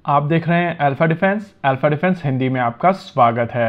आप देख रहे हैं अल्फा डिफेंस हिंदी में आपका स्वागत है।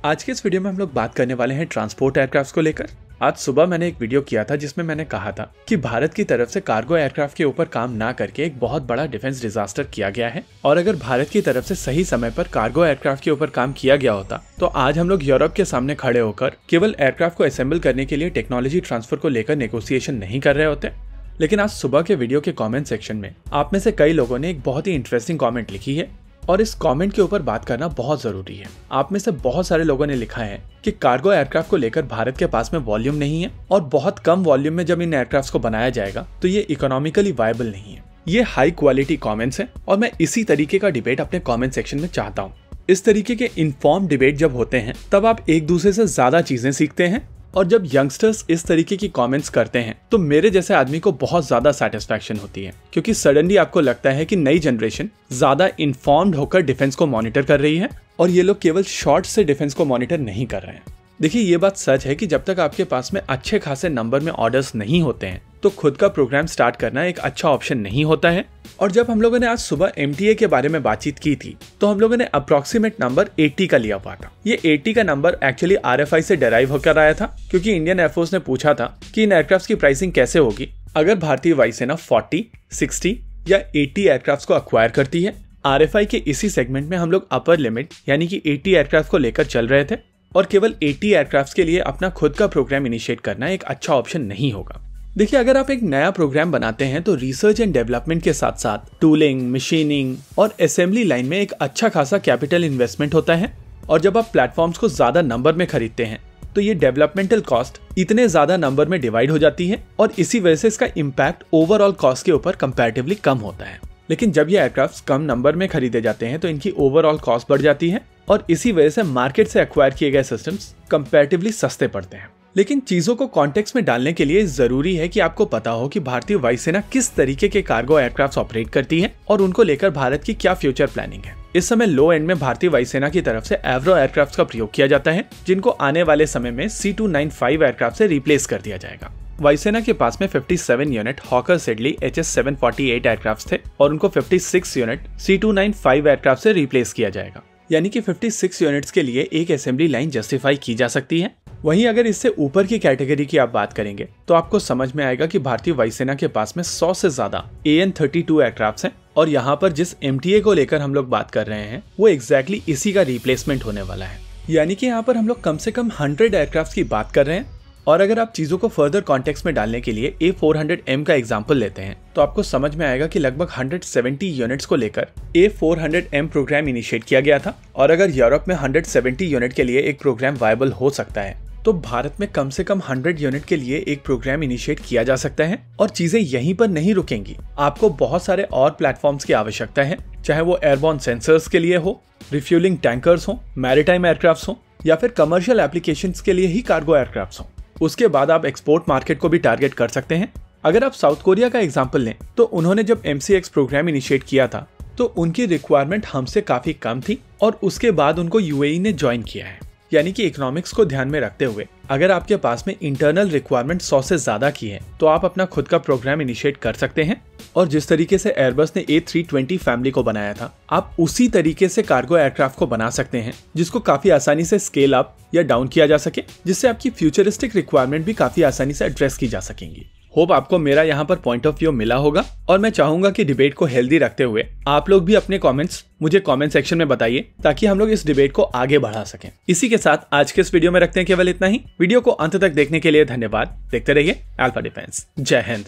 आज के इस वीडियो में हम लोग बात करने वाले हैं ट्रांसपोर्ट एयरक्राफ्ट को लेकर। आज सुबह मैंने एक वीडियो किया था जिसमें मैंने कहा था कि भारत की तरफ से कार्गो एयरक्राफ्ट के ऊपर काम ना करके एक बहुत बड़ा डिफेंस डिजास्टर किया गया है, और अगर भारत की तरफ से सही समय पर कार्गो एयरक्राफ्ट के ऊपर काम किया गया होता तो आज हम लोग यूरोप के सामने खड़े होकर केवल एयरक्राफ्ट को असेंबल करने के लिए टेक्नोलॉजी ट्रांसफर को लेकर नेगोशिएशन नहीं कर रहे होते। लेकिन आज सुबह के वीडियो के कमेंट सेक्शन में आप में से कई लोगों ने एक बहुत ही इंटरेस्टिंग कमेंट लिखी है और इस कमेंट के ऊपर बात करना बहुत जरूरी है। आप में से बहुत सारे लोगों ने लिखा है कि कार्गो एयरक्राफ्ट को लेकर भारत के पास में वॉल्यूम नहीं है और बहुत कम वॉल्यूम में जब इन एयरक्राफ्ट को बनाया जाएगा तो ये इकोनॉमिकली वायबल नहीं है। ये हाई क्वालिटी कमेंट्स है और मैं इसी तरीके का डिबेट अपने कमेंट सेक्शन में चाहता हूँ। इस तरीके के इन्फॉर्म डिबेट जब होते हैं तब आप एक दूसरे से ज्यादा चीजें सीखते हैं, और जब यंगस्टर्स इस तरीके की कमेंट्स करते हैं तो मेरे जैसे आदमी को बहुत ज्यादा सेटिस्फैक्शन होती है, क्योंकि सडनली आपको लगता है कि नई जनरेशन ज्यादा इन्फॉर्म्ड होकर डिफेंस को मॉनिटर कर रही है और ये लोग केवल शॉर्ट से डिफेंस को मॉनिटर नहीं कर रहे हैं। देखिए, ये बात सच है कि जब तक आपके पास में अच्छे खासे नंबर में ऑर्डर्स नहीं होते हैं तो खुद का प्रोग्राम स्टार्ट करना एक अच्छा ऑप्शन नहीं होता है। और जब हम लोगों ने आज सुबह MTA के बारे में बातचीत की थी तो हम लोगों ने अप्रोक्सीमेट नंबर 80 का लिया हुआ था। ये 80 का नंबर एक्चुअली RFI से डेराइव होकर आया था, क्योंकि इंडियन एयरफोर्स ने पूछा था कि इन एयरक्राफ्ट की प्राइसिंग कैसे होगी अगर भारतीय वायुसेना 40, 60 या 80 एयरक्राफ्ट को अक्वायर करती है। RFI के इसी सेगमेंट में हम लोग अपर लिमिट यानी कि 80 एयरक्राफ्ट को लेकर चल रहे थे, और केवल 80 एयरक्राफ्ट के लिए अपना खुद का प्रोग्राम इनिशिएट करना एक अच्छा ऑप्शन नहीं होगा। देखिए, अगर आप एक नया प्रोग्राम बनाते हैं तो रिसर्च एंड डेवलपमेंट के साथ साथ टूलिंग, मशीनिंग और असेंबली लाइन में एक अच्छा खासा कैपिटल इन्वेस्टमेंट होता है, और जब आप प्लेटफॉर्म्स को ज्यादा नंबर में खरीदते हैं तो ये डेवलपमेंटल कॉस्ट इतने ज्यादा नंबर में डिवाइड हो जाती है और इसी वजह से इसका इम्पैक्ट ओवरऑल कॉस्ट के ऊपर कंपैरेटिवली कम होता है। लेकिन जब ये एयरक्राफ्ट कम नंबर में खरीदे जाते हैं तो इनकी ओवरऑल कॉस्ट बढ़ जाती है और इसी वजह से मार्केट से एक्वायर किए गए सिस्टम्स कंपैरेटिवली सस्ते पड़ते हैं। लेकिन चीजों को कॉन्टेक्स्ट में डालने के लिए जरूरी है कि आपको पता हो कि भारतीय वायुसेना किस तरीके के कार्गो एयरक्राफ्ट ऑपरेट करती है और उनको लेकर भारत की क्या फ्यूचर प्लानिंग है। इस समय लो एंड में भारतीय वायुसेना की तरफ से एवरो एयरक्राफ्ट का प्रयोग किया जाता है, जिनको आने वाले समय में C295 एयरक्राफ्ट से रिप्लेस कर दिया जाएगा। वायुसेना के पास में 57 unit hawker Siddeley HS-748 aircraft थे और उनको 56 यूनिट C295 एयरक्राफ्ट से रिप्लेस किया जाएगा, यानी कि 56 यूनिट्स के लिए एक असेंबली लाइन जस्टिफाई की जा सकती है। वहीं अगर इससे ऊपर की कैटेगरी की आप बात करेंगे तो आपको समझ में आएगा कि भारतीय वायुसेना के पास में 100 से ज्यादा AN-32 एयरक्राफ्ट हैं, और यहाँ पर जिस MTA को लेकर हम लोग बात कर रहे हैं वो एग्जैक्टली इसी का रिप्लेसमेंट होने वाला है। यानी कि यहाँ पर हम लोग कम से कम 100 एयरक्राफ्ट की बात कर रहे हैं। और अगर आप चीजों को फर्दर कॉन्टेक्स्ट में डालने के लिए A400M का एग्जाम्पल लेते हैं तो आपको समझ में आएगा कि लगभग 170 यूनिट्स को लेकर A400M प्रोग्राम इनिशिएट किया गया था, और अगर यूरोप में 170 यूनिट के लिए एक प्रोग्राम वायबल हो सकता है तो भारत में कम से कम 100 यूनिट के लिए एक प्रोग्राम इनिशिएट किया जा सकता है। और चीजें यहीं पर नहीं रुकेंगी, आपको बहुत सारे और प्लेटफॉर्म्स की आवश्यकता है, चाहे वो एयरबॉर्न सेंसर्स के लिए हो, रिफ्यूलिंग टैंकर्स हो, मैरीटाइम एयरक्राफ्ट हो, या फिर कमर्शियल एप्लीकेशंस के लिए ही कार्गो एयरक्राफ्ट हो। उसके बाद आप एक्सपोर्ट मार्केट को भी टारगेट कर सकते हैं। अगर आप साउथ कोरिया का एग्जांपल लें तो उन्होंने जब MCX प्रोग्राम इनिशिएट किया था तो उनकी रिक्वायरमेंट हमसे काफी कम थी और उसके बाद उनको UAE ने ज्वाइन किया है। यानी कि इकोनॉमिक्स को ध्यान में रखते हुए अगर आपके पास में इंटरनल रिक्वायरमेंट 100 से ज्यादा की है तो आप अपना खुद का प्रोग्राम इनिशिएट कर सकते हैं। और जिस तरीके से एयरबस ने A320 फैमिली को बनाया था, आप उसी तरीके से कार्गो एयरक्राफ्ट को बना सकते हैं जिसको काफी आसानी से स्केल अप या डाउन किया जा सके, जिससे आपकी फ्यूचरिस्टिक रिक्वायरमेंट भी काफी आसानी से एड्रेस की जा सकेंगी। होप आपको मेरा यहाँ पर पॉइंट ऑफ व्यू मिला होगा, और मैं चाहूंगा कि डिबेट को हेल्दी रखते हुए आप लोग भी अपने कमेंट्स मुझे कमेंट सेक्शन में बताइए ताकि हम लोग इस डिबेट को आगे बढ़ा सकें। इसी के साथ आज के इस वीडियो में रखते हैं केवल इतना ही। वीडियो को अंत तक देखने के लिए धन्यवाद। देखते रहिए अल्फा डिफेंस। जय हिंद।